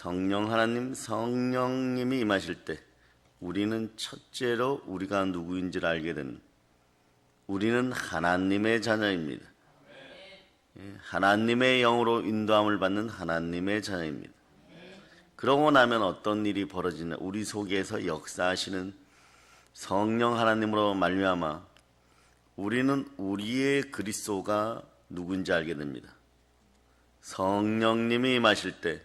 성령 하나님, 성령님이 임하실 때 우리는 첫째로 우리가 누구인지를 알게 됩니다. 우리는 하나님의 자녀입니다. 하나님의 영으로 인도함을 받는 하나님의 자녀입니다. 그러고 나면 어떤 일이 벌어지냐? 우리 속에서 역사하시는 성령 하나님으로 말미암아 우리는 우리의 그리스도가 누군지 알게 됩니다. 성령님이 임하실 때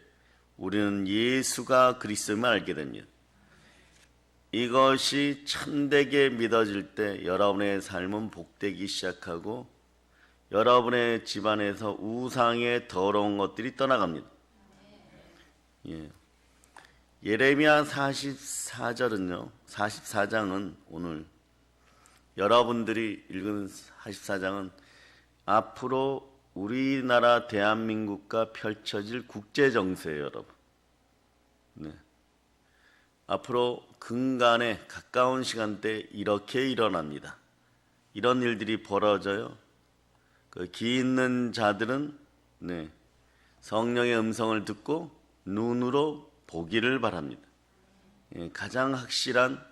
우리는 예수가 그리스도임을 알게 됩니다. 이것이 참되게 믿어질 때 여러분의 삶은 복되기 시작하고 여러분의 집안에서 우상의 더러운 것들이 떠나갑니다. 예레미야 44절은요, 44장은 오늘 여러분들이 읽은 44장은 앞으로 우리나라 대한민국과 펼쳐질 국제정세예요, 여러분. 앞으로 근간에 가까운 시간대에 이렇게 일어납니다. 이런 일들이 벌어져요. 그 기 있는 자들은 성령의 음성을 듣고 눈으로 보기를 바랍니다. 가장 확실한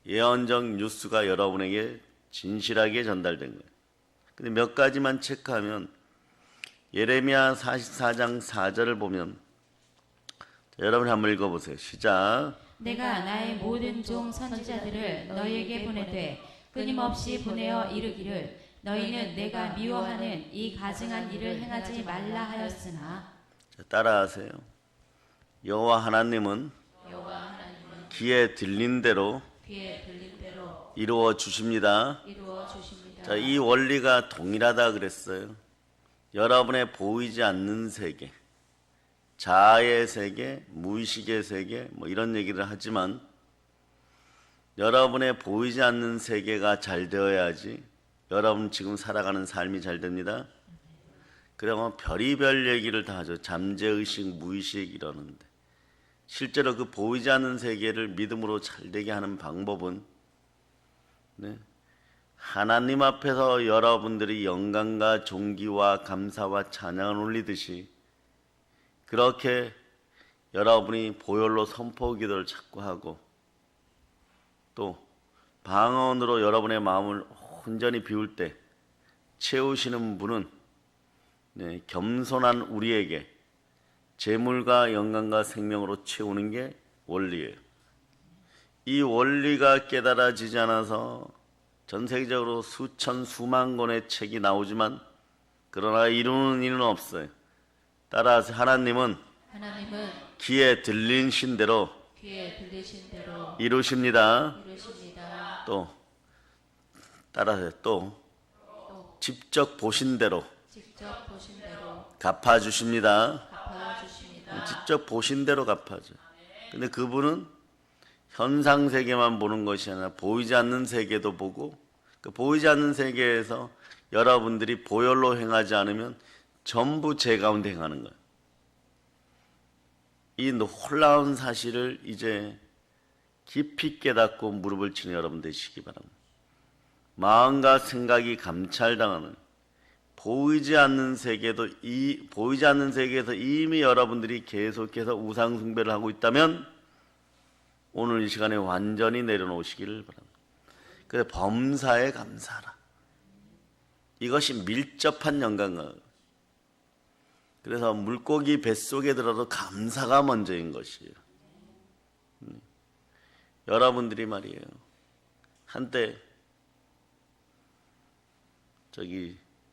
예언적 뉴스가 여러분에게 진실하게 전달된 거예요. 근데 몇 가지만 체크하면 예레미야 44장 4절을 보면 여러분이 한번 읽어보세요. 시작. 내가 나의 모든 종 선지자들을 너희에게 보내되 끊임없이 보내어 이르기를 너희는 내가 미워하는 이 가증한 일을 행하지 말라 하였으나. 자, 따라하세요. 여호와 하나님은 귀에 들린 대로 이루어 주십니다. 자, 이 원리가 동일하다 그랬어요. 여러분의 보이지 않는 세계, 자아의 세계, 무의식의 세계, 이런 얘기를 하지만 여러분의 보이지 않는 세계가 잘 되어야지 여러분 지금 살아가는 삶이 잘 됩니다. 그러면 별의별 얘기를 다 하죠. 잠재의식, 무의식 이러는데 실제로 그 보이지 않는 세계를 믿음으로 잘 되게 하는 방법은 하나님 앞에서 여러분들이 영광과 존귀와 감사와 찬양을 올리듯이 그렇게 여러분이 보혈로 선포 기도를 자꾸 하고 또 방언으로 여러분의 마음을 온전히 비울 때 채우시는 분은 겸손한 우리에게 재물과 영광과 생명으로 채우는 게 원리예요. 이 원리가 깨달아지지 않아서 전 세계적으로 수천 수만 권의 책이 나오지만 그러나 이루는 이는 없어요. 따라서 하나님은 귀에 들리신 대로 이루십니다. 또 따라서 또 직접 보신 대로 갚아주십니다. 직접 보신 대로 갚아줘. 근데 그분은 현상 세계만 보는 것이 아니라 보이지 않는 세계도 보고 그 보이지 않는 세계에서 여러분들이 보혈로 행하지 않으면 전부 제 가운데 행하는 거예요. 이 놀라운 사실을 이제 깊이 깨닫고 무릎을 치는 여러분 되시기 바랍니다. 마음과 생각이 감찰당하는 보이지 않는 세계도 보이지 않는 세계에서 이미 여러분들이 계속해서 우상 숭배를 하고 있다면 오늘 이 시간에 완전히 내려놓으시기를 바랍니다. 그래서 범사에 감사하라. 이것이 밀접한 연관과 그래서 물고기 뱃속에 들어도 감사가 먼저인 것이에요. 여러분들이 말이에요. 한때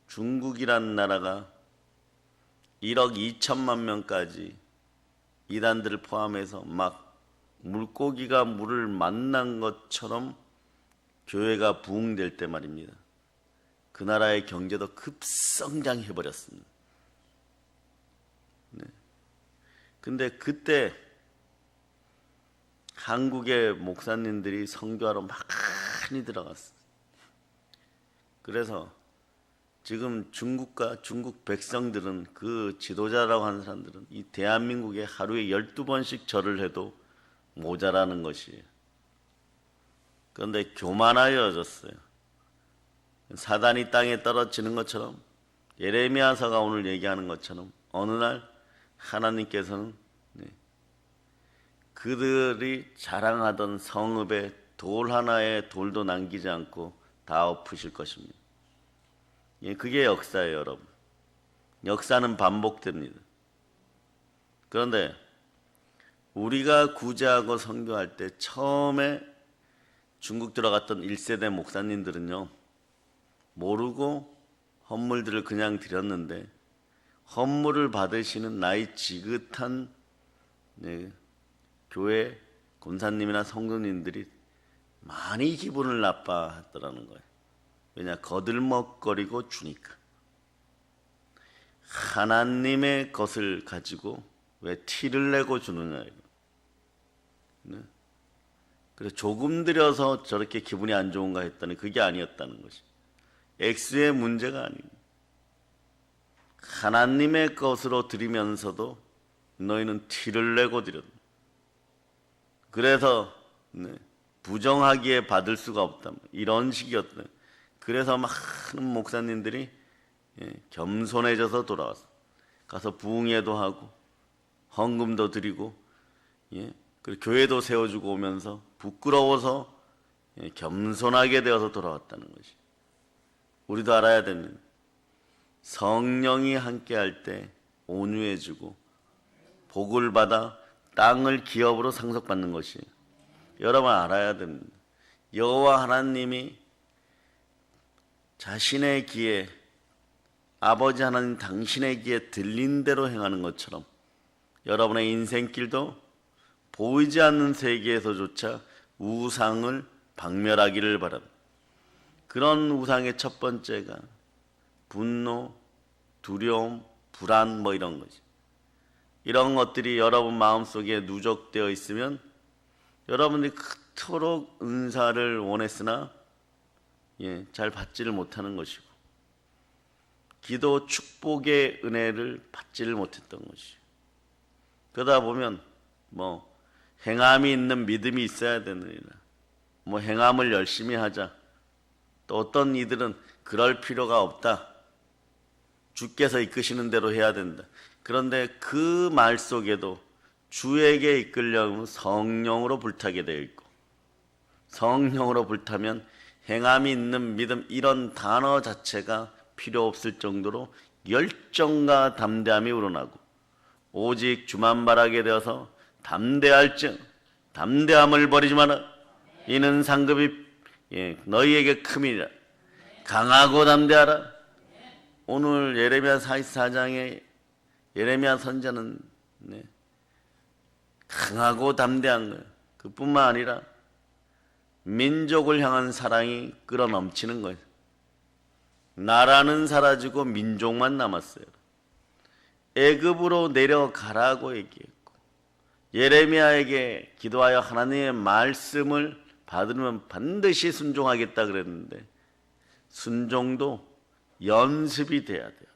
중국이라는 나라가 1억 2천만 명까지 이단들을 포함해서 막 물고기가 물을 만난 것처럼 교회가 부흥될 때 말입니다. 그 나라의 경제도 급성장해버렸습니다. 근데 그때 한국의 목사님들이 선교하러 많이 들어갔어요. 그래서 지금 중국 백성들은 그 지도자라고 하는 사람들은 이 대한민국에 하루에 12번씩 절을 해도 모자라는 것이에요. 그런데 교만하여졌어요. 사단이 땅에 떨어지는 것처럼 예레미야서가 오늘 얘기하는 것처럼 어느 날 하나님께서는 그들이 자랑하던 성읍에 돌 하나의 돌도 남기지 않고 다 엎으실 것입니다. 그게 역사예요, 여러분. 역사는 반복됩니다. 그런데 우리가 구제하고 선교할 때 처음에 중국 들어갔던 1세대 목사님들은요, 모르고 헌물들을 그냥 드렸는데 헌물을 받으시는 나이 지긋한 교회 권사님이나 성도님들이 많이 기분을 나빠했더라는 거예요. 왜냐? 거들먹거리고 주니까. 하나님의 것을 가지고 왜 티를 내고 주느냐. 네? 그래서 조금 들여서 저렇게 기분이 안 좋은가 했더니 그게 아니었다는 것이. 액수의 문제가 아닙니다. 하나님의 것으로 드리면서도 너희는 티를 내고 드렸다. 그래서 부정하기에 받을 수가 없다. 이런 식이었다. 그래서 많은 목사님들이 겸손해져서 돌아왔어. 가서 부흥회도 하고 헌금도 드리고 그리고 교회도 세워주고 오면서 부끄러워서 겸손하게 되어서 돌아왔다는 것이. 우리도 알아야 됩니다. 성령이 함께할 때 온유해지고 복을 받아 땅을 기업으로 상속받는 것이. 여러분 알아야 됩니다. 여호와 하나님이 자신의 귀에, 아버지 하나님 당신의 귀에 들린 대로 행하는 것처럼 여러분의 인생길도 보이지 않는 세계에서조차 우상을 박멸하기를 바랍니다. 그런 우상의 첫 번째가 분노, 두려움, 불안 이런 거지. 이런 것들이 여러분 마음속에 누적되어 있으면 여러분들이 그토록 은사를 원했으나 잘 받지를 못하는 것이고, 기도 축복의 은혜를 받지를 못했던 것이죠. 그러다 보면 행함이 있는 믿음이 있어야 되느니라, 행함을 열심히 하자, 또 어떤 이들은 그럴 필요가 없다, 주께서 이끄시는 대로 해야 된다. 그런데 그 말 속에도 주에게 이끌려면 성령으로 불타게 되어 있고, 성령으로 불타면 행함이 있는 믿음, 이런 단어 자체가 필요 없을 정도로 열정과 담대함이 우러나고, 오직 주만 바라게 되어서 담대할즉 담대함을 버리지 마라. 이는 상급이 너희에게 큼이라. 강하고 담대하라. 오늘 예레미야 44장에 예레미야 선지자는 강하고 담대한 거예요. 그뿐만 아니라 민족을 향한 사랑이 끌어넘치는 거예요. 나라는 사라지고 민족만 남았어요. 애굽으로 내려가라고 얘기했고, 예레미야에게 기도하여 하나님의 말씀을 받으면 반드시 순종하겠다 그랬는데, 순종도 연습이 돼야 돼요.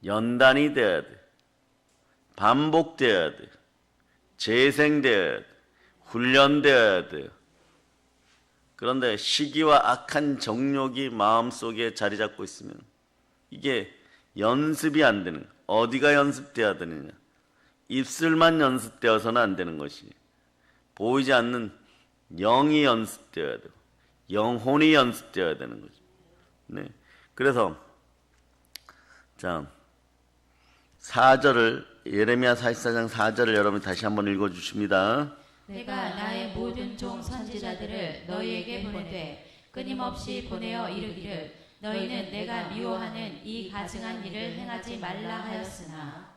연단이 돼야 돼. 반복돼야 돼. 재생돼야 돼. 훈련돼야 돼요. 그런데 시기와 악한 정욕이 마음속에 자리 잡고 있으면 이게 연습이 안 되는 거예요. 어디가 연습돼야 되느냐? 입술만 연습되어서는 안 되는 것이, 보이지 않는 영이 연습되어야 되고 영혼이 연습되어야 되는 거죠. 그래서 4절을, 예레미야 44장 4절을 여러분 다시 한번 읽어주십니다. 내가 나의 모든 종 선지자들을 너희에게 보내되 끊임없이 보내어 이르기를 너희는 내가 미워하는 이 가증한 일을 행하지 말라 하였으나.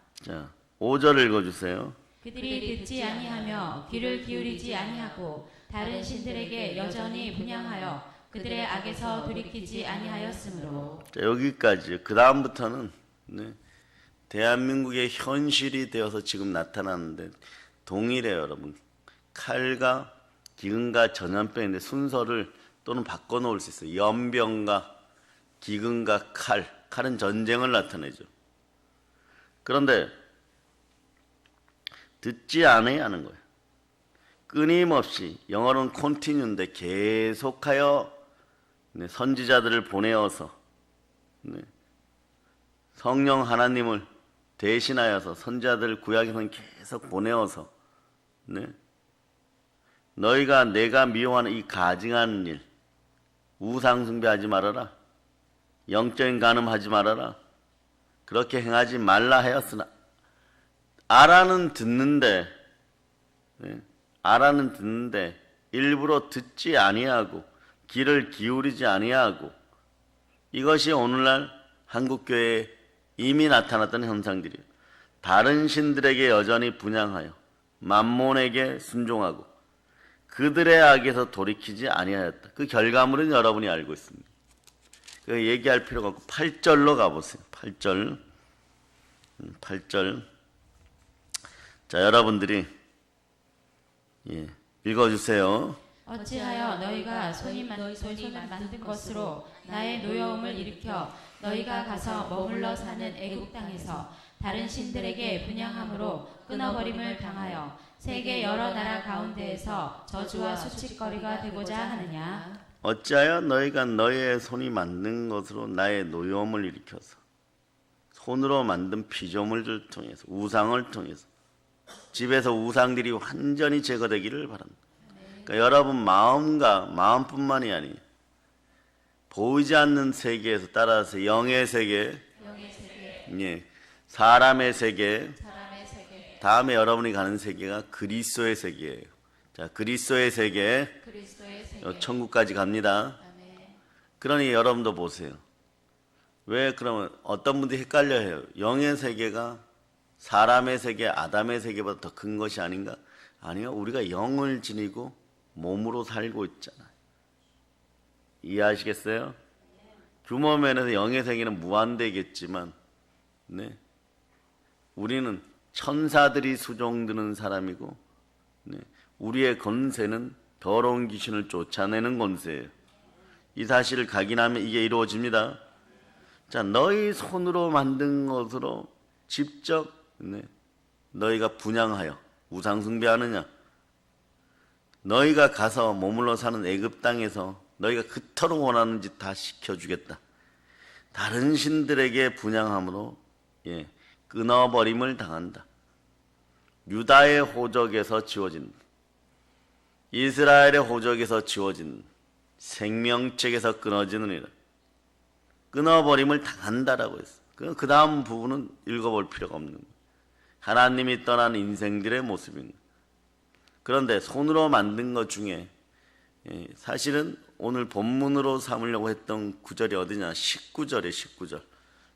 5절을 읽어주세요. 그들이 듣지 아니하며 귀를 기울이지 아니하고 다른 신들에게 여전히 분향하여 그들의 악에서 돌이키지 아니하였으므로. 여기까지. 그 다음부터는 대한민국의 현실이 되어서 지금 나타나는데 동일해요, 여러분. 칼과 기근과 전염병인데 순서를 또는 바꿔놓을 수 있어요. 연병과 기근과 칼은 전쟁을 나타내죠. 그런데 듣지 않아야 하는 거예요. 끊임없이, 영어로는 continue인데 계속하여 선지자들을 보내어서 성령 하나님을 대신하여서 선지자들 구약에서는 계속 보내어서 네? 너희가 내가 미워하는 이 가증한 일, 우상 숭배하지 말아라, 영적인 간음하지 말아라, 그렇게 행하지 말라 하였으나 알아는 듣는데 알아는 듣는데 일부러 듣지 아니하고 귀를 기울이지 아니하고, 이것이 오늘날 한국교회에 이미 나타났던 현상들이에요. 다른 신들에게 여전히 분향하여 만몬에게 순종하고 그들의 악에서 돌이키지 아니하였다. 그 결과물은 여러분이 알고 있습니다. 그 얘기할 필요가 없고 8절로 가보세요. 8절. 자, 여러분들이 읽어주세요. 어찌하여 너희가 손이 만든 것으로 나의 노여움을 일으켜 너희가 가서 머물러 사는 애굽 땅에서 다른 신들에게 분향함으로 끊어버림을 당하여 세계 여러 나라 가운데에서 저주와 수치거리가 되고자 하느냐. 어찌하여 너희가 너희의 손이 만든 것으로 나의 노여움을 일으켜서 손으로 만든 피조물을 통해서 우상을 통해서 집에서 우상들이 완전히 제거되기를 바랍니다. 그러니까 여러분 마음뿐만이 아니에요. 보이지 않는 세계에서 따라서 영의 세계, 사람의 세계, 다음에 여러분이 가는 세계가 그리스도의 세계예요. 자, 그리스도의 세계, 천국까지 갑니다. 그러니 여러분도 보세요. 왜 그러면 어떤 분들이 헷갈려해요. 영의 세계가 사람의 세계, 아담의 세계보다 더 큰 것이 아닌가? 아니요, 우리가 영을 지니고 몸으로 살고 있잖아요. 이해하시겠어요? 규모 면에서 영의 세계는 무한대겠지만, 네, 우리는 천사들이 수종드는 사람이고, 네, 우리의 권세는 더러운 귀신을 쫓아내는 권세예요. 이 사실을 각인하면 이게 이루어집니다. 자, 너희 손으로 만든 것으로 직접 너희가 분향하여 우상 숭배하느냐? 너희가 가서 머물러 사는 애굽 땅에서 너희가 그토록 원하는 짓 다 시켜주겠다. 다른 신들에게 분향함으로 끊어버림을 당한다. 유다의 호적에서 지워진, 이스라엘의 호적에서 지워진 생명책에서 끊어지느니라. 끊어버림을 당한다라고 했어. 그 다음 부분은 읽어볼 필요가 없는 거예요. 하나님이 떠난 인생들의 모습입니다. 그런데 손으로 만든 것 중에 사실은 오늘 본문으로 삼으려고 했던 구절이 어디냐? 19절에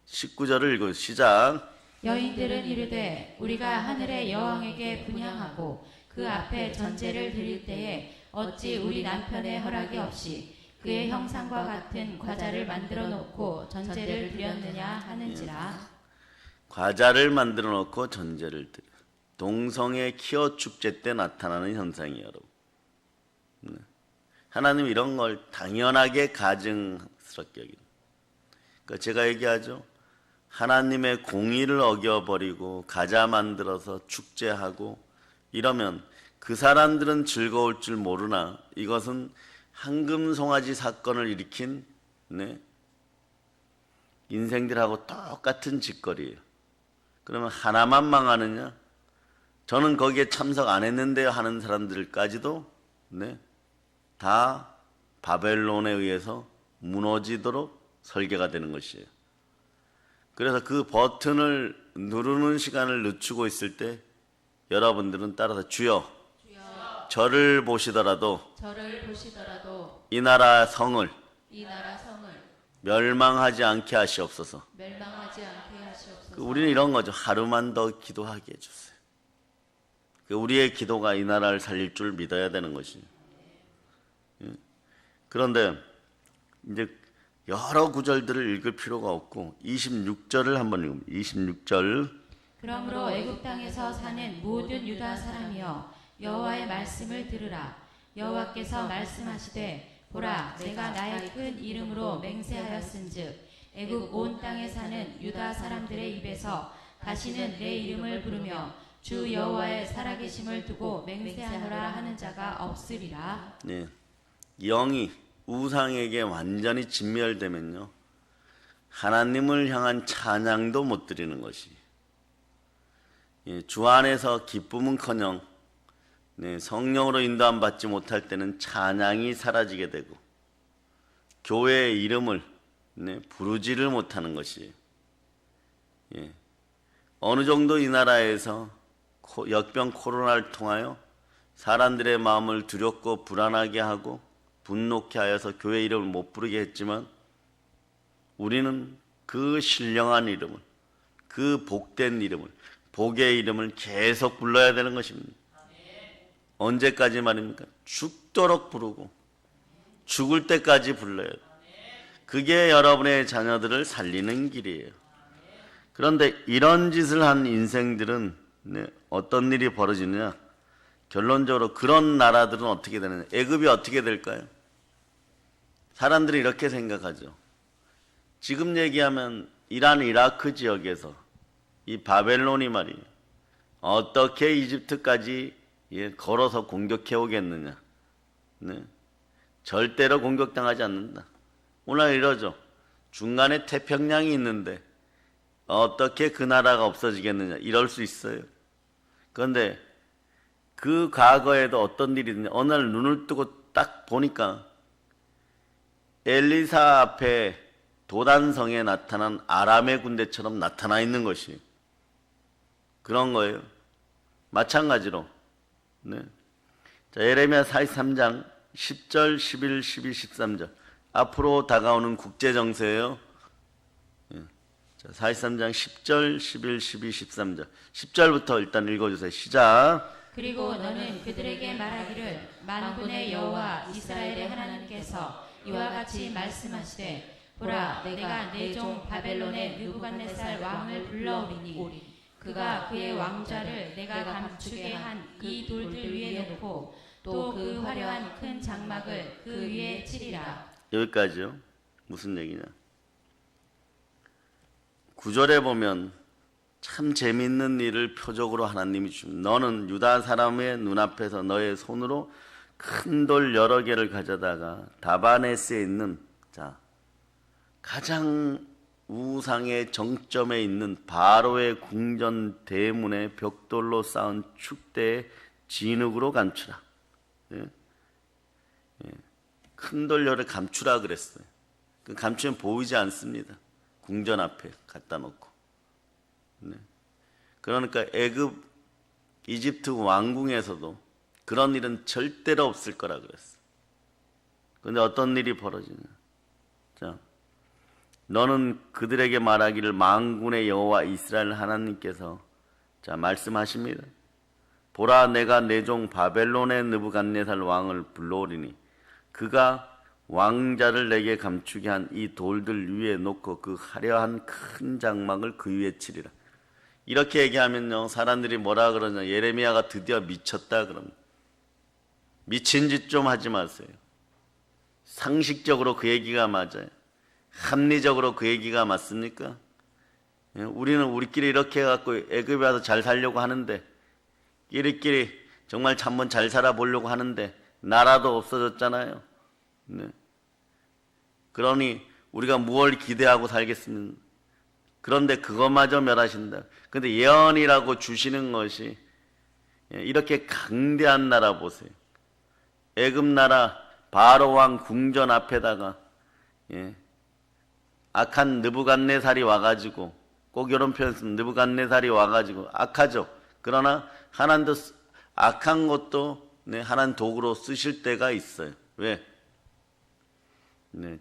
19절을 읽어요. 시작. 여인들은 이르되 우리가 하늘의 여왕에게 분향하고 그 앞에 전제를 드릴 때에 어찌 우리 남편의 허락이 없이 그의 형상과 같은 과자를 만들어 놓고 전제를 드렸느냐 하는지라. 과자를 만들어 놓고 전제를 드려. 동성애 키워 축제 때 나타나는 현상이에요, 여러분. 하나님 이런 걸 당연하게 가증스럽게 여깁니다. 그러니까 제가 얘기하죠. 하나님의 공의를 어겨버리고 과자 만들어서 축제하고 이러면 그 사람들은 즐거울 줄 모르나 이것은 황금송아지 사건을 일으킨 인생들하고 똑같은 짓거리예요. 그러면 하나만 망하느냐? 저는 거기에 참석 안 했는데요 하는 사람들까지도 다 바벨론에 의해서 무너지도록 설계가 되는 것이에요. 그래서 그 버튼을 누르는 시간을 늦추고 있을 때 여러분들은 따라서 주여 저를 보시더라도 이 나라 성을 멸망하지 않게 하시옵소서. 우리는 이런 거죠. 하루만 더 기도하게 해주세요. 우리의 기도가 이 나라를 살릴 줄 믿어야 되는 것이죠. 그런데 이제 여러 구절들을 읽을 필요가 없고 26절을 한번 읽으면 26절. 그러므로 애굽 땅에서 사는 모든 유다 사람이여 여호와의 말씀을 들으라. 여호와께서 말씀하시되 보라 내가 나의 큰 이름으로 맹세하였은즉 애굽 온 땅에 사는 유다 사람들의 입에서 다시는 내 이름을 부르며 주 여호와의 살아계심을 두고 맹세하노라 하는 자가 없으리라. 네, 영이 우상에게 완전히 진멸되면요 하나님을 향한 찬양도 못 드리는 것이 주 안에서 기쁨은커녕 성령으로 인도함 받지 못할 때는 찬양이 사라지게 되고 교회의 이름을 부르지를 못하는 것이에요. 어느 정도 이 나라에서 역병 코로나를 통하여 사람들의 마음을 두렵고 불안하게 하고 분노케 하여서 교회 이름을 못 부르게 했지만 우리는 그 신령한 이름을, 그 복된 이름을, 복의 이름을 계속 불러야 되는 것입니다. 언제까지 말입니까? 죽도록 부르고 죽을 때까지 불러야 돼요. 그게 여러분의 자녀들을 살리는 길이에요. 그런데 이런 짓을 한 인생들은 어떤 일이 벌어지느냐? 결론적으로 그런 나라들은 어떻게 되느냐? 애굽이 어떻게 될까요? 사람들이 이렇게 생각하죠. 지금 얘기하면 이란, 이라크 지역에서 이 바벨론이 말이에요. 어떻게 이집트까지 걸어서 공격해 오겠느냐? 절대로 공격당하지 않는다. 오늘 이러죠. 중간에 태평양이 있는데 어떻게 그 나라가 없어지겠느냐? 이럴 수 있어요. 그런데 그 과거에도 어떤 일이 있느냐? 어느 날 눈을 뜨고 딱 보니까 엘리사 앞에 도단성에 나타난 아람의 군대처럼 나타나 있는 것이 그런 거예요. 마찬가지로 자, 예레미야 43장 10절, 11, 12, 13절 앞으로 다가오는 국제정세예요. 자, 43장 10절, 11, 12, 13절 10절부터 일단 읽어주세요. 시작. 그리고 너는 그들에게 말하기를 만군의 여호와 이스라엘의 하나님께서 이와 같이 말씀하시되 보라 내가 내 종 바벨론의 느부갓네살 왕을 불러오리니 그가 그의 왕좌를 내가 감추게 한 이 돌들 위에 놓고 또 그 화려한 큰 장막을 그 위에 치리라. 여기까지요. 무슨 얘기냐? 9절에 보면 참 재미있는 일을 표적으로 하나님이 주십니다. 너는 유다 사람의 눈앞에서 너의 손으로 큰 돌 여러 개를 가져다가 다바네스에 있는 가장 우상의 정점에 있는 바로의 궁전 대문에 벽돌로 쌓은 축대의 진흙으로 감추라. 큰 돌 여러 감추라 그랬어요. 감추면 보이지 않습니다. 궁전 앞에 갖다 놓고. 그러니까 애굽, 이집트 왕궁에서도 그런 일은 절대로 없을 거라 그랬어요. 그런데 어떤 일이 벌어지냐? 자, 너는 그들에게 말하기를 만군의 여호와 이스라엘 하나님께서 말씀하십니다. 보라 내가 내 종 바벨론의 느부갓네살 왕을 불러오리니 그가 왕자를 내게 감추게 한 이 돌들 위에 놓고 그 화려한 큰 장막을 그 위에 치리라. 이렇게 얘기하면요 사람들이 뭐라 그러냐? 예레미야가 드디어 미쳤다 그럽니다. 미친 짓 좀 하지 마세요. 상식적으로 그 얘기가 맞아요. 합리적으로 그 얘기가 맞습니까? 우리는 우리끼리 이렇게 해갖고 애굽에 와서 잘 살려고 하는데 끼리끼리 정말 한번 잘 살아보려고 하는데 나라도 없어졌잖아요. 그러니 우리가 무엇을 기대하고 살겠습니까? 그런데 그것마저 멸하신다. 그런데 예언이라고 주시는 것이 이렇게 강대한 나라 보세요. 애굽 나라 바로 왕 궁전 앞에다가 악한 느부갓네살이 와가지고 꼭 이런 표현 쓰면 느부갓네살이 와가지고 악하죠. 그러나 하나님도 악한 것도 하나님 도구로 쓰실 때가 있어요. 왜?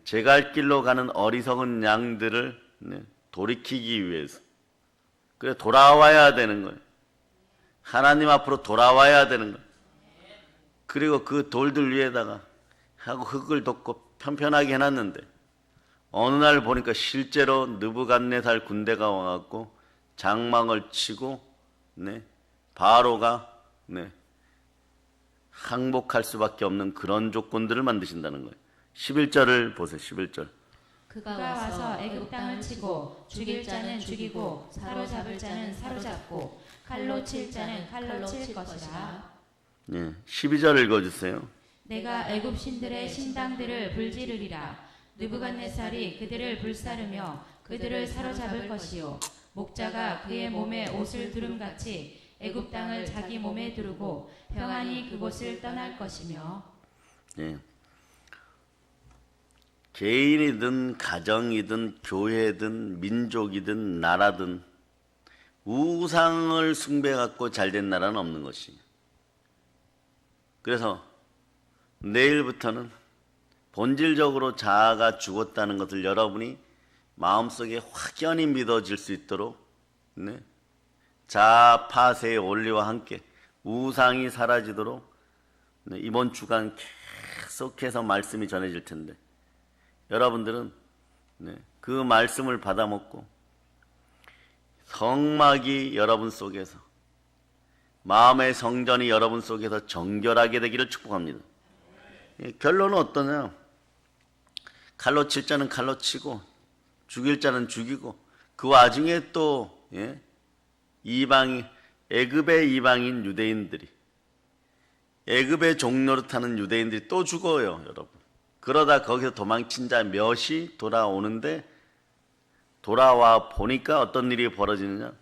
제 갈 길로 가는 어리석은 양들을 돌이키기 위해서. 그래 돌아와야 되는 거예요. 하나님 앞으로 돌아와야 되는 거예요. 그리고 그 돌들 위에다가 하고 흙을 덮고 편편하게 해놨는데 어느 날 보니까 실제로 느부갓네살 군대가 와갖고 장막을 치고 바로가 항복할 수밖에 없는 그런 조건들을 만드신다는 거예요. 11절을 보세요. 11절. 그가 와서 애굽 땅을 치고 죽일 자는 죽이고 사로잡을 자는 사로잡고 칼로 칠 자는 칼로 칠 것이라. 12절 읽어주세요. 내가 애굽 신들의 신당들을 불지르리라. 느부갓네살이 그들을 불사르며 그들을 사로잡을 것이요 목자가 그의 몸에 옷을 두름같이 애굽 땅을 자기 몸에 두르고 평안히 그곳을 떠날 것이며. 예. 개인이든 가정이든 교회든 민족이든 나라든 우상을 숭배해갖고 잘된 나라는 없는 것이. 그래서 내일부터는 본질적으로 자아가 죽었다는 것을 여러분이 마음속에 확연히 믿어질 수 있도록, 네, 자아 파쇄의 원리와 함께 우상이 사라지도록, 네, 이번 주간 계속해서 말씀이 전해질 텐데 여러분들은, 네, 그 말씀을 받아먹고 성막이 여러분 속에서, 마음의 성전이 여러분 속에서 정결하게 되기를 축복합니다. 결론은 어떠냐? 칼로 칠 자는 칼로 치고 죽일 자는 죽이고, 그 와중에 또 이방인, 애굽의 이방인 유대인들이, 애굽의 종노릇하는 유대인들이 또 죽어요, 여러분. 그러다 거기서 도망친 자 몇이 돌아오는데, 돌아와 보니까 어떤 일이 벌어지느냐?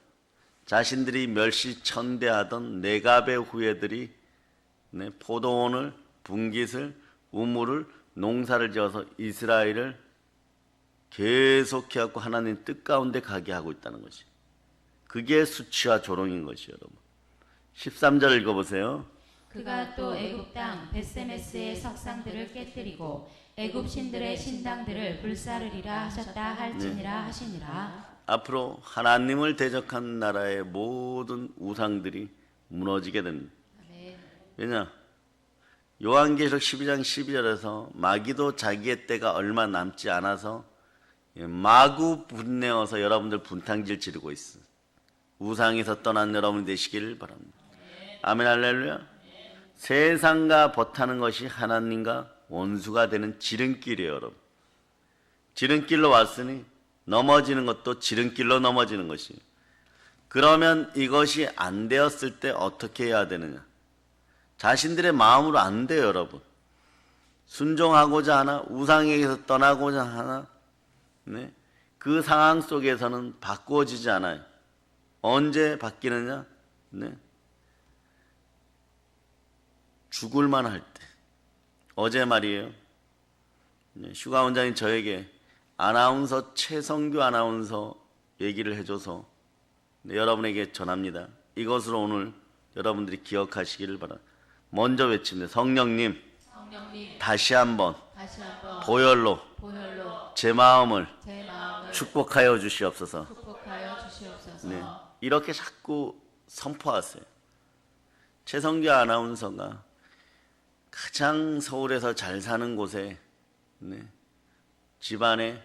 자신들이 멸시천대하던 네갑의 후예들이 포도원을, 분깃을, 우물을, 농사를 지어서 이스라엘을 계속해갖고 하나님 뜻 가운데 가게 하고 있다는 것이, 그게 수치와 조롱인 것이. 여러분 13절 읽어보세요. 그가 또 애굽 땅 벳세메스의 석상들을 깨뜨리고 애굽 신들의 신당들을 불사르리라 하셨다 할지니라 하시니라. 앞으로 하나님을 대적한 나라의 모든 우상들이 무너지게 됩니다. 왜냐? 요한계시록 12장 12절에서 마귀도 자기의 때가 얼마 남지 않아서 마구 분내어서 여러분들 분탕질 지르고 있어. 우상에서 떠난 여러분 되시길 바랍니다. 아멘, 할렐루야. 세상과 버타는 것이 하나님과 원수가 되는 지름길이에요, 여러분. 지름길로 왔으니 넘어지는 것도 지름길로 넘어지는 것이. 그러면 이것이 안 되었을 때 어떻게 해야 되느냐? 자신들의 마음으로 안 돼요, 여러분. 순종하고자 하나, 우상에게서 떠나고자 하나, 네? 그 상황 속에서는 바꾸어지지 않아요. 언제 바뀌느냐? 네? 죽을 만할 때. 어제 말이에요, 휴가 원장이 저에게 아나운서 최성규 아나운서 얘기를 해줘서 여러분에게 전합니다. 이것으로 오늘 여러분들이 기억하시기를 바랍니다. 먼저 외칩니다. 성령님, 다시 한번 보혈로 제 마음을 축복하여 주시옵소서. 네, 이렇게 자꾸 선포하세요. 최성규 아나운서가 가장 서울에서 잘 사는 곳에, 집안에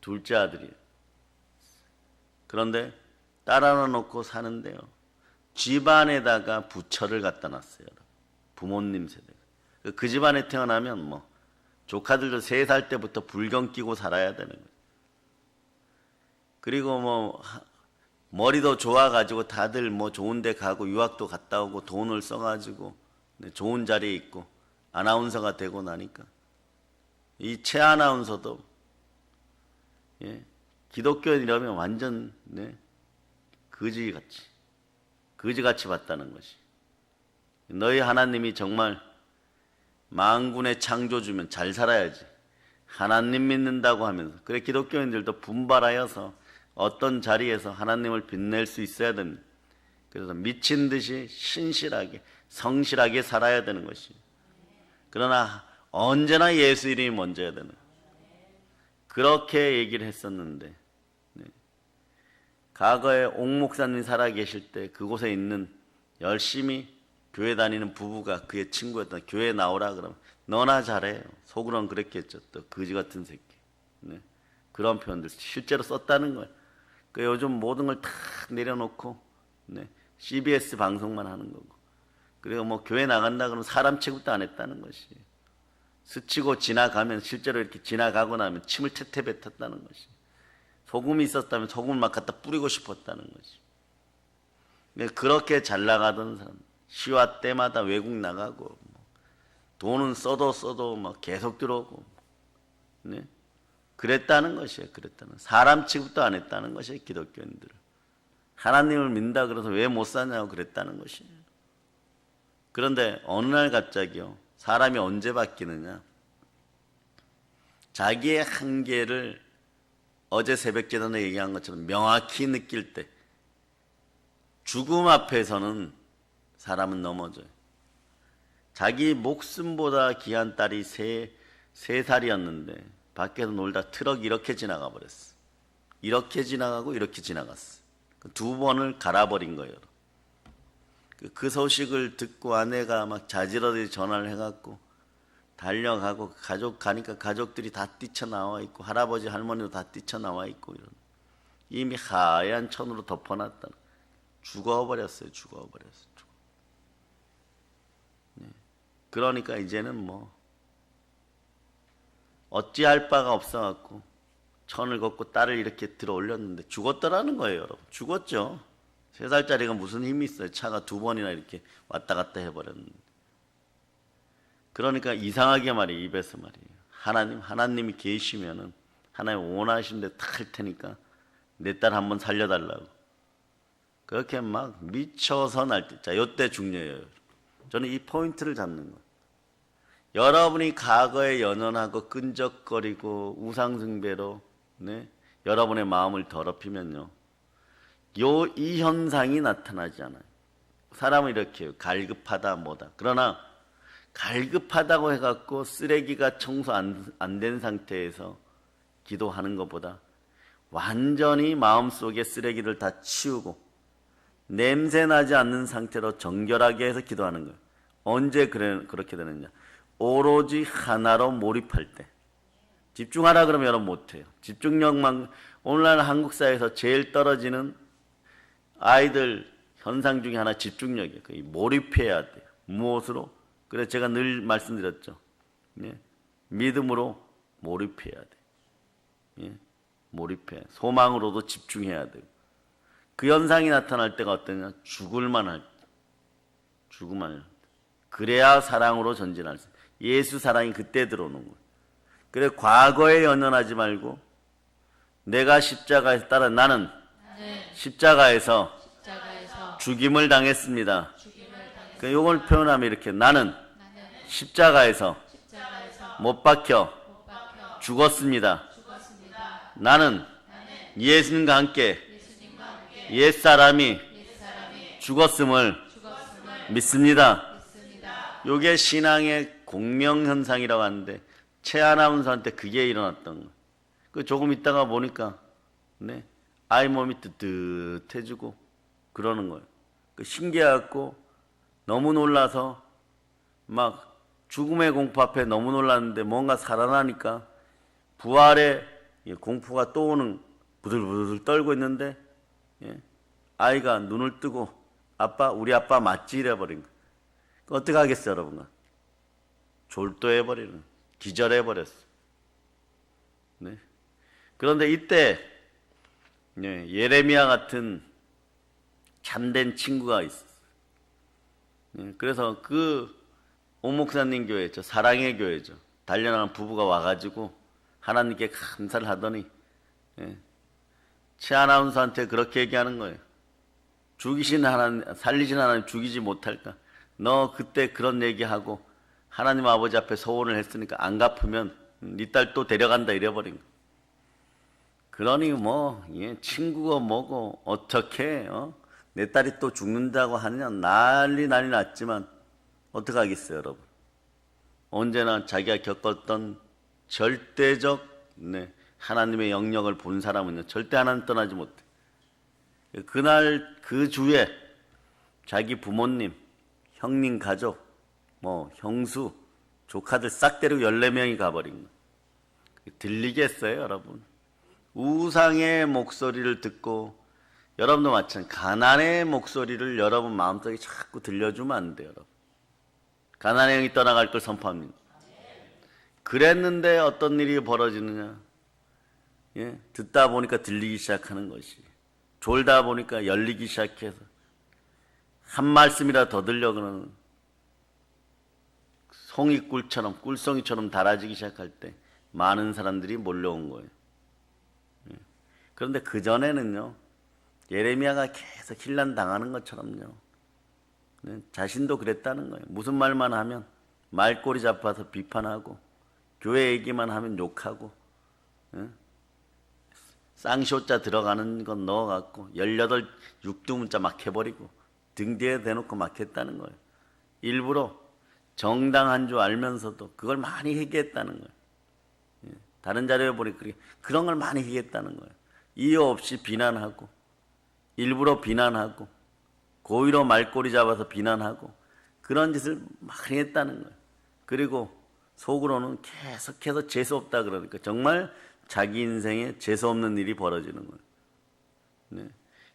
둘째 아들이에요. 그런데 딸 하나 놓고 사는데요, 집안에다가 부처를 갖다 놨어요. 부모님 세대. 그 집안에 태어나면 조카들도 3살 때부터 불경 끼고 살아야 되는 거예요. 그리고 머리도 좋아가지고 다들 좋은 데 가고 유학도 갔다 오고 돈을 써가지고 좋은 자리에 있고 아나운서가 되고 나니까 이 최 아나운서도 기독교인이라면 완전 거지같이 봤다는 것이. 너희 하나님이 정말 만군의 창조주면 잘 살아야지, 하나님 믿는다고 하면서, 그래 기독교인들도 분발하여서 어떤 자리에서 하나님을 빛낼 수 있어야 됩니다. 그래서 미친 듯이 신실하게 성실하게 살아야 되는 것이. 그러나 언제나 예수 이름이 먼저야 되는, 그렇게 얘기를 했었는데, 과거에 옥 목사님 살아계실 때 그곳에 있는 열심히 교회 다니는 부부가 그의 친구였던, 교회 나오라 그러면 너나 잘해, 속으로는 그랬겠죠. 또 거지 같은 새끼. 그런 표현들 실제로 썼다는 거예요. 요즘 모든 걸 다 내려놓고 CBS 방송만 하는 거고, 그리고 교회 나간다 그러면 사람 취급도 안 했다는 것이. 스치고 지나가면, 실제로 이렇게 지나가고 나면 침을 태태 뱉었다는 것이. 소금이 있었다면 소금을 막 갖다 뿌리고 싶었다는 것이. 그렇게 잘 나가던 사람, 시와 때마다 외국 나가고 돈은 써도 계속 들어오고, 그랬다는 것이에요. 그랬다는 사람 취급도 안 했다는 것이에요. 기독교인들은 하나님을 믿는다 그래서 왜 못 사냐고 그랬다는 것이에요. 그런데 어느 날 갑자기요, 사람이 언제 바뀌느냐, 자기의 한계를 어제 새벽 기도에 얘기한 것처럼 명확히 느낄 때 죽음 앞에서는 사람은 넘어져요. 자기 목숨보다 귀한 딸이 세 살이었는데 밖에서 놀다 트럭 이렇게 지나가 버렸어. 이렇게 지나가고 이렇게 지나갔어. 두 번을 갈아버린 거예요. 그 소식을 듣고 아내가 막 자지러지 전화를 해갖고 달려가고 가족 가니까 가족들이 다 뛰쳐나와 있고 할아버지 할머니도 다 뛰쳐나와 있고 이런, 이미 하얀 천으로 덮어놨다. 죽어버렸어요. 네. 그러니까 이제는 뭐 어찌할 바가 없어갖고 천을 걷고 딸을 이렇게 들어 올렸는데 죽었더라는 거예요. 여러분, 죽었죠. 3살짜리가 무슨 힘이 있어요. 차가 2번이나 이렇게 왔다 갔다 해버렸는데. 그러니까 이상하게 말이에요. 입에서 말이에요. 하나님이 계시면은 하나님 원하신 데 다 할 테니까 내 딸 한번 살려달라고. 그렇게 막 미쳐서 날뛰. 자, 요때 중요해요. 저는 이 포인트를 잡는 거예요. 여러분이 과거에 연연하고 끈적거리고 우상숭배로 네? 여러분의 마음을 더럽히면요, 이 현상이 나타나지 않아요. 사람은 이렇게 해요. 갈급하다 뭐다. 그러나 갈급하다고 해갖고 쓰레기가 청소 안 된 상태에서 기도하는 것보다 완전히 마음속에 쓰레기를 다 치우고 냄새 나지 않는 상태로 정결하게 해서 기도하는 거예요. 언제 그렇게 되느냐, 오로지 하나로 몰입할 때. 집중하라 그러면 여러분 못해요. 집중력만. 오늘날 한국 사회에서 제일 떨어지는 아이들 현상 중에 하나 집중력이에요. 몰입해야 돼요. 무엇으로? 그래서 제가 늘 말씀드렸죠. 예? 믿음으로 몰입해야 돼요. 예? 몰입해. 소망으로도 집중해야 돼요. 그 현상이 나타날 때가 어떠냐? 죽을만 할 때. 그래야 사랑으로 전진할 수 있어요. 예수 사랑이 그때 들어오는 거예요. 그래, 과거에 연연하지 말고 내가 십자가에서 따라 나는 십자가에서 죽임을 당했습니다. 이걸 표현하면 이렇게, 나는 십자가에서 못 박혀 죽었습니다. 나는 예수님과 함께 옛사람이 죽었음을 믿습니다. 이게 신앙의 공명현상이라고 하는데 최 아나운서한테 그게 일어났던 거예요. 그 조금 있다가 보니까 네, 아이 몸이 뜨뜻해지고 그러는 거예요. 그 신기해갖고 너무 놀라서 막 죽음의 공포 앞에 너무 놀랐는데 뭔가 살아나니까 부활의 공포가 또 오는, 부들부들 떨고 있는데 예, 아이가 눈을 뜨고 우리 아빠 맞지? 이래버린 거예요. 어떻게 하겠어요, 여러분? 졸도해버리는, 기절해버렸어. 네. 그런데 이때 네, 예레미야 같은 참된 친구가 있었어요. 네, 그래서 그 옥목사님 교회죠, 사랑의 교회죠. 단련한 부부가 와가지고 하나님께 감사를 하더니 예, 최 아나운서한테 그렇게 얘기하는 거예요. 죽이신 하나님, 살리신 하나님 죽이지 못할까? 너 그때 그런 얘기하고 하나님 아버지 앞에 소원을 했으니까 안 갚으면 네 딸 또 데려간다 이래버린 거. 그러니 뭐 친구가 뭐고 어떻게 내 딸이 또 죽는다고 하느냐, 난리 났지만 어떡하겠어요, 여러분. 언제나 자기가 겪었던 절대적 하나님의 영역을 본 사람은요, 절대 하나님 떠나지 못해. 그날 그 주에 자기 부모님, 형님 가족, 형수, 조카들 싹 데리고 14명이 가버린 거예요. 들리겠어요, 여러분? 우상의 목소리를 듣고, 여러분도 마찬가지, 가난의 목소리를 여러분 마음속에 자꾸 들려주면 안 돼요, 여러분. 가난의 영이 떠나갈 걸 선포합니다. 그랬는데 어떤 일이 벌어지느냐? 예? 듣다 보니까 들리기 시작하는 것이, 졸다 보니까 열리기 시작해서 한 말씀이라 더 들려 그러는, 송이꿀처럼 꿀송이처럼 달아지기 시작할 때 많은 사람들이 몰려온 거예요. 그런데 그 전에는요, 예레미야가 계속 힐난 당하는 것처럼요, 자신도 그랬다는 거예요. 무슨 말만 하면 말꼬리 잡아서 비판하고, 교회 얘기만 하면 욕하고, 쌍시옷자 들어가는 건 넣어갖고 18 육두문자 막 해버리고 등 뒤에 대놓고 막 했다는 거예요. 일부러 정당한 줄 알면서도 그걸 많이 얘기했다는 거예요. 다른 자료에 보니 그런 걸 많이 얘기했다는 거예요. 이유 없이 비난하고, 일부러 비난하고, 고의로 말꼬리 잡아서 비난하고, 그런 짓을 많이 했다는 거예요. 그리고 속으로는 계속해서 재수없다 그러니까 정말 자기 인생에 재수없는 일이 벌어지는 거예요.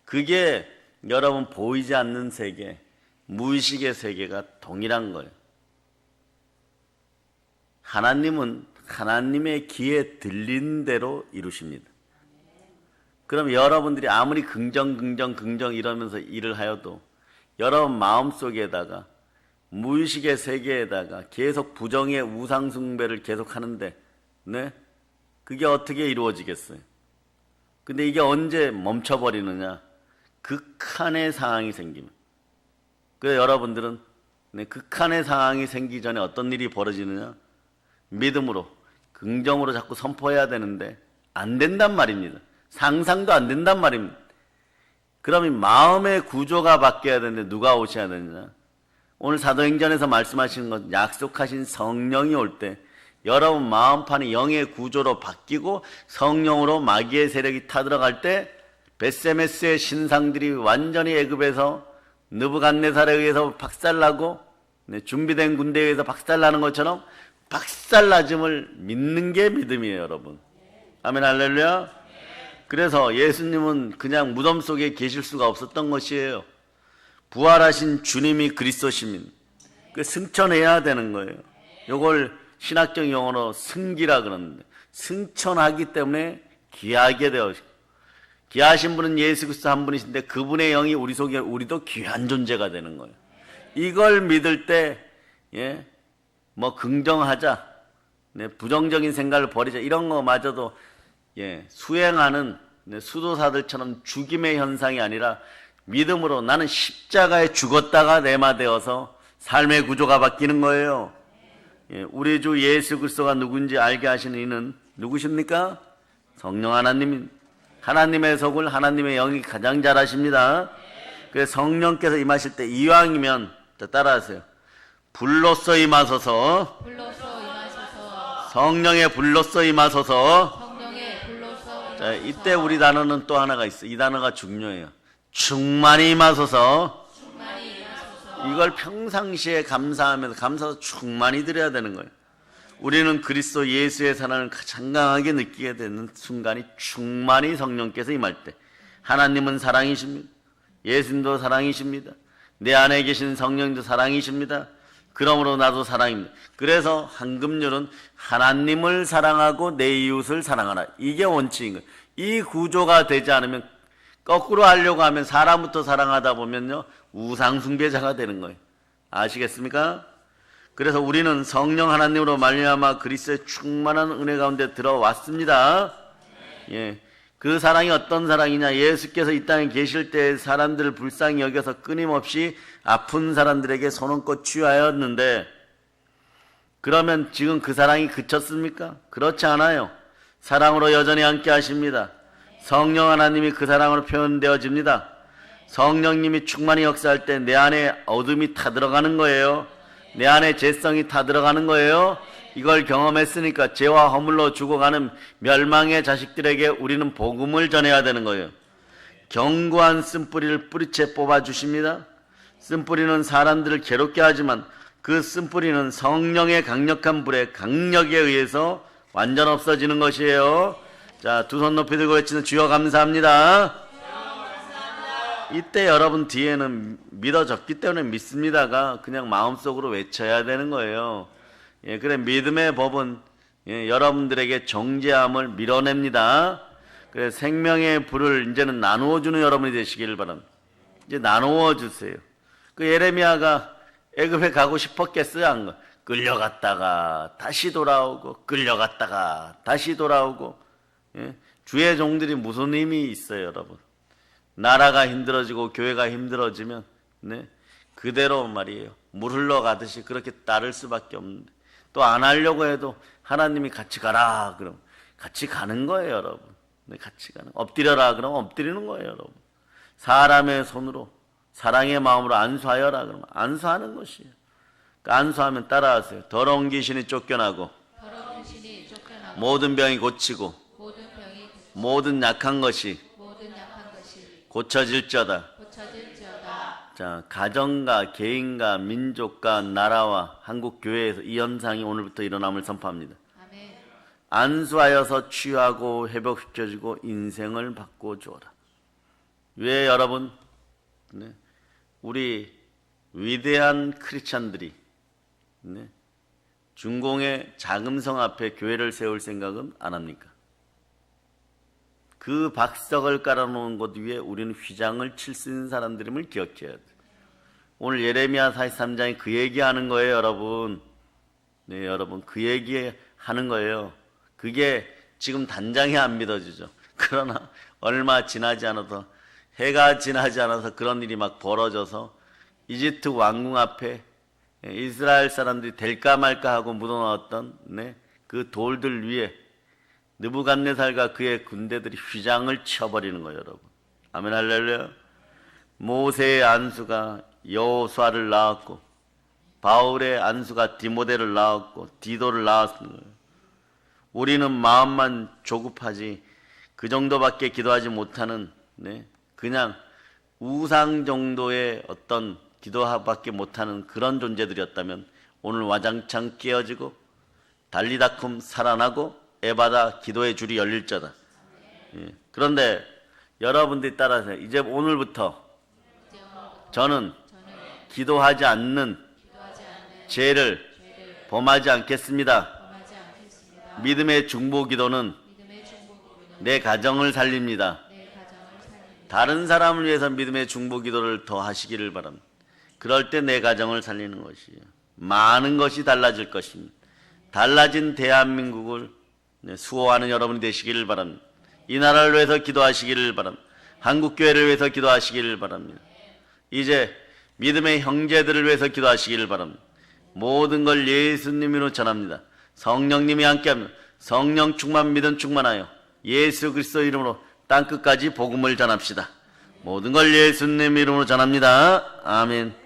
그게 여러분 보이지 않는 세계, 무의식의 세계가 동일한 거예요. 하나님은 하나님의 귀에 들린 대로 이루십니다. 그럼 여러분들이 아무리 긍정 이러면서 일을 하여도 여러분 마음속에다가 무의식의 세계에다가 계속 부정의 우상 숭배를 계속 하는데, 그게 어떻게 이루어지겠어요? 근데 이게 언제 멈춰버리느냐? 극한의 상황이 생기면. 그래서 여러분들은 극한의 상황이 생기기 전에 어떤 일이 벌어지느냐? 믿음으로, 긍정으로 자꾸 선포해야 되는데 안 된단 말입니다. 상상도 안 된단 말입니다. 그러면 마음의 구조가 바뀌어야 되는데 누가 오셔야 되느냐? 오늘 사도행전에서 말씀하시는 것, 약속하신 성령이 올 때 여러분 마음판이 영의 구조로 바뀌고 성령으로 마귀의 세력이 타들어갈 때 벳세메스의 신상들이 완전히 애굽에서 느부갓네살에 의해서 박살나고 준비된 군대에 의해서 박살나는 것처럼 박살나짐을 믿는 게 믿음이에요, 여러분. 아멘, 할렐루야. 그래서 예수님은 그냥 무덤 속에 계실 수가 없었던 것이에요. 부활하신 주님이 그리스도시민, 그 승천해야 되는 거예요. 이걸 신학적 용어로 승기라 그러는데, 승천하기 때문에 귀하게 되어지고, 귀하신 분은 예수 그리스도 한 분이신데 그분의 영이 우리 속에, 우리도 귀한 존재가 되는 거예요. 이걸 믿을 때 긍정하자, 부정적인 생각을 버리자, 이런 거마저도 수행하는 수도사들처럼 죽임의 현상이 아니라 믿음으로 나는 십자가에 죽었다가 내마되어서 삶의 구조가 바뀌는 거예요. 우리 주 예수 그리스도가 누군지 알게 하시는 이는 누구십니까? 성령 하나님, 하나님의 속을 하나님의 영이 가장 잘 아십니다. 그래서 성령께서 임하실 때 이왕이면 따라하세요. 불로써 임하소서. 성령의 불로써 임하소서. 자, 이때 우리 단어는 또 하나가 있어요. 이 단어가 중요해요. 충만히 임하소서. 이걸 평상시에 감사해서 충만히 드려야 되는 거예요. 우리는 그리스도 예수의 사랑을 가장 강하게 느끼게 되는 순간이 충만히 성령께서 임할 때, 하나님은 사랑이십니다. 예수님도 사랑이십니다. 내 안에 계신 성령도 사랑이십니다. 그러므로 나도 사랑입니다. 그래서 한금률은 하나님을 사랑하고 내 이웃을 사랑하라, 이게 원칙인 거예요. 이 구조가 되지 않으면, 거꾸로 하려고 하면 사람부터 사랑하다 보면요 우상숭배자가 되는 거예요. 아시겠습니까? 그래서 우리는 성령 하나님으로 말미암아 그리스도의 충만한 은혜 가운데 들어왔습니다. 그 사랑이 어떤 사랑이냐? 예수께서 이 땅에 계실 때 사람들을 불쌍히 여겨서 끊임없이 아픈 사람들에게 손 얹고 치유하였는데, 그러면 지금 그 사랑이 그쳤습니까? 그렇지 않아요. 사랑으로 여전히 함께 하십니다. 성령 하나님이 그 사랑으로 표현되어집니다. 성령님이 충만히 역사할 때 내 안에 어둠이 타들어가는 거예요. 내 안에 죄성이 타들어가는 거예요. 이걸 경험했으니까 죄와 허물로 죽어가는 멸망의 자식들에게 우리는 복음을 전해야 되는 거예요. 견고한 쓴뿌리를 뿌리채 뽑아주십니다. 쓴뿌리는 사람들을 괴롭게 하지만 그 쓴뿌리는 성령의 강력한 불의 강력에 의해서 완전 없어지는 것이에요. 자, 두 손 높이 들고 외치는 주여 감사합니다. 이때 여러분 뒤에는 믿어졌기 때문에 믿습니다가 그냥 마음속으로 외쳐야 되는 거예요. 그래, 믿음의 법은 여러분들에게 정죄함을 밀어냅니다. 그래, 생명의 불을 이제는 나누어주는 여러분이 되시길 바랍니다. 이제 나누어 주세요. 그 예레미야가 애굽에 가고 싶었겠어요? 안 가? 끌려갔다가 다시 돌아오고 끌려갔다가 다시 돌아오고. 예? 주의 종들이 무슨 힘이 있어요, 여러분? 나라가 힘들어지고 교회가 힘들어지면 네? 그대로 말이에요. 물 흘러가듯이 그렇게 따를 수밖에 없는데 또 안 하려고 해도 하나님이 같이 가라 그럼 같이 가는 거예요, 여러분. 네, 같이 가는. 엎드려라 그러면 엎드리는 거예요, 여러분. 사람의 손으로 사랑의 마음으로 안수하여라 그러면 안수하는 것이에요. 그러니까 안수하면 따라하세요. 더러운 귀신이 쫓겨나고 모든 병이 고치고 모든 약한 것이 고쳐질지어다. 자, 가정과 개인과 민족과 나라와 한국 교회에서 이 현상이 오늘부터 일어남을 선포합니다. 아멘. 안수하여서 치유하고 회복시켜주고 인생을 바꿔주어라. 왜 여러분? 네. 우리 위대한 크리스찬들이 네. 중공의 자금성 앞에 교회를 세울 생각은 안 합니까? 그 박석을 깔아놓은 곳 위에 우리는 휘장을 칠 수 있는 사람들임을 기억해야 돼. 오늘 예레미야 43장이 그 얘기하는 거예요, 여러분. 네, 여러분 그 얘기하는 거예요. 그게 지금 단장이 안 믿어지죠. 그러나 얼마 지나지 않아서 해가 지나지 않아서 그런 일이 막 벌어져서 이집트 왕궁 앞에 이스라엘 사람들이 될까 말까 하고 묻어넣었던 네, 그 돌들 위에 느부갓네살과 그의 군대들이 휘장을 쳐버리는 거예요, 여러분. 아멘 할렐루야. 모세의 안수가 여호수아를 낳았고 바울의 안수가 디모데를 낳았고 디도를 낳았습니다. 우리는 마음만 조급하지 그 정도밖에 기도하지 못하는 네, 그냥 우상 정도의 어떤 기도밖에 못하는 그런 존재들이었다면 오늘 와장창 깨어지고 달리다쿰 살아나고 에바다 기도의 줄이 열릴 자다. 예. 그런데 여러분들이 따라서 이제 오늘부터 저는 기도하지 않는 죄를 범하지 않겠습니다. 믿음의 중보 기도는 내 가정을 살립니다. 다른 사람을 위해서 믿음의 중보 기도를 더 하시기를 바랍니다. 그럴 때 내 가정을 살리는 것이에요. 많은 것이 달라질 것입니다. 달라진 대한민국을 수호하는 여러분이 되시기를 바랍니다. 이 나라를 위해서 기도하시기를 바랍니다. 한국교회를 위해서 기도하시기를 바랍니다. 이제 믿음의 형제들을 위해서 기도하시기를 바랍니다. 모든 걸 예수님으로 전합니다. 성령님이 함께합니다. 성령 충만 믿음 충만하여 예수 그리스도 이름으로 땅끝까지 복음을 전합시다. 모든 걸 예수님 이름으로 전합니다. 아멘.